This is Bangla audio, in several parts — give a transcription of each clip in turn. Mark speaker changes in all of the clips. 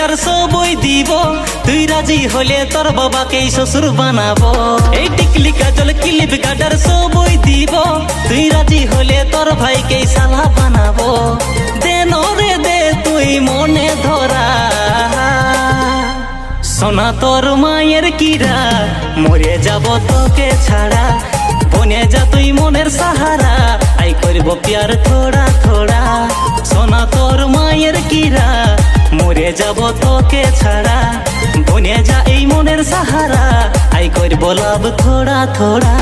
Speaker 1: কাটার সবই দিব, তুই রাজি হলে তোর বাবাকেই শ্বশুর বানাবো। এই টিকলি কাজল ক্লিপ কাটার সবই দিব, তুই রাজি হলে তোর ভাইকেই শালা বানাবো। দে নরে দে তুই মনে ধরা, সোনা তোর মায়ের কিরা, মরে যাব তোকে ছাড়া। বনে যা তুই মনের সাহারা, আই করব প্যার থোড়া থোড়া। সোনা তোর মায়ের কিরা, মরে যাব তোকে ছাড়া। বনে যা এই মনের সাহারা, আই করব লাভ থোড়া থোড়া।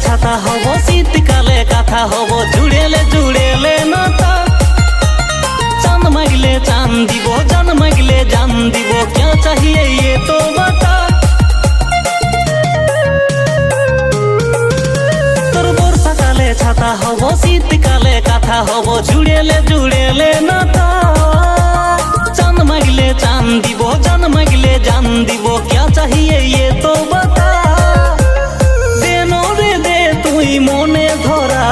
Speaker 1: ছাতা হব শীতকালে কাঁথা হব, জুড়েলে জুড়েলে নাতা। চাঁদ মাগলে চাঁদ দিব, জান মাগলে জান দিব, क्या चाहिए ये तो बता। তোর বর্ষাকালে ছাতা হব শীতকালে কাঁথা হব, জুড়েলে জুড়েলে নাতা। চাঁদ মাগলে চাঁদ দিব, জান মাগলে জান দিব, क्या चाहिए ये तो बता। মনে ধরা,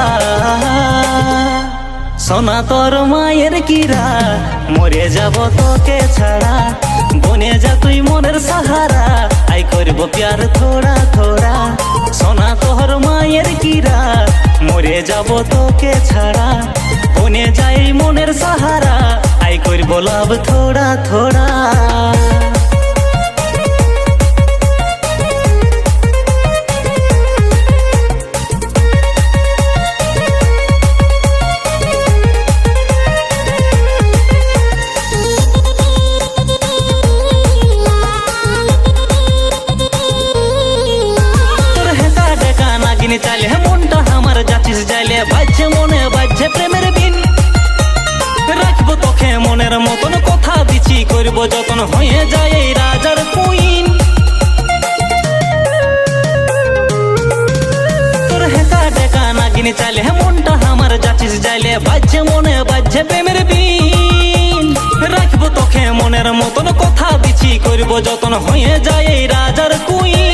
Speaker 1: সোনা তোর মায়ের কিরা, মরে যাব তোকে ছাড়া। বনে যা তুই মনের সাহারা, আই করব প্যার থোড়া থোড়া। সোনা তোর মায়ের কিরা, মরে যাব তোকে ছাড়া। বনে যাই মনের সাহারা, আই করব লাভ থোড়া থোড়া। চাইলে মনটা আমার যাচ্ছিস যাইলে, বাজছে মনে বাজছে প্রেমের বিন। রাখবো তোকে মনের মতন, কথা দিচ্ছি করবো যতন, হয়ে যায় এই রাজার কুইন। তোর হেকা ডেকা নাগিনি চাইলে মনটা আমার যাচ্ছিস যাইলে, বাজছে মনে বাজছে প্রেমের বিন। রাখবো তোকে মনের মতন, কথা দিচ্ছি করবো যতন, হয়ে যায় এই রাজার queen.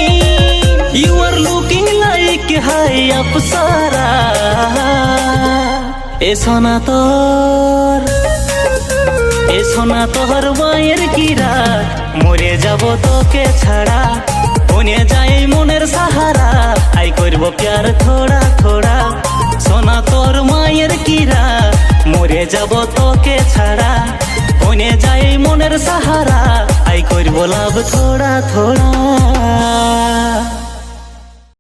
Speaker 1: You are looking like high apsara, এ সোনা তোর মায়ের কিরা, মরে যাব তোকে ছাড়া। বনে যাই মনের সাহারা, আই করব প্যার থোড়া থোড়া। সোনা তোর মায়ের কিরা, মরে যাব তোকে ছাড়া। বনে যাই মনের সাহারা, আই করব লাভ থোড়া থোড়া।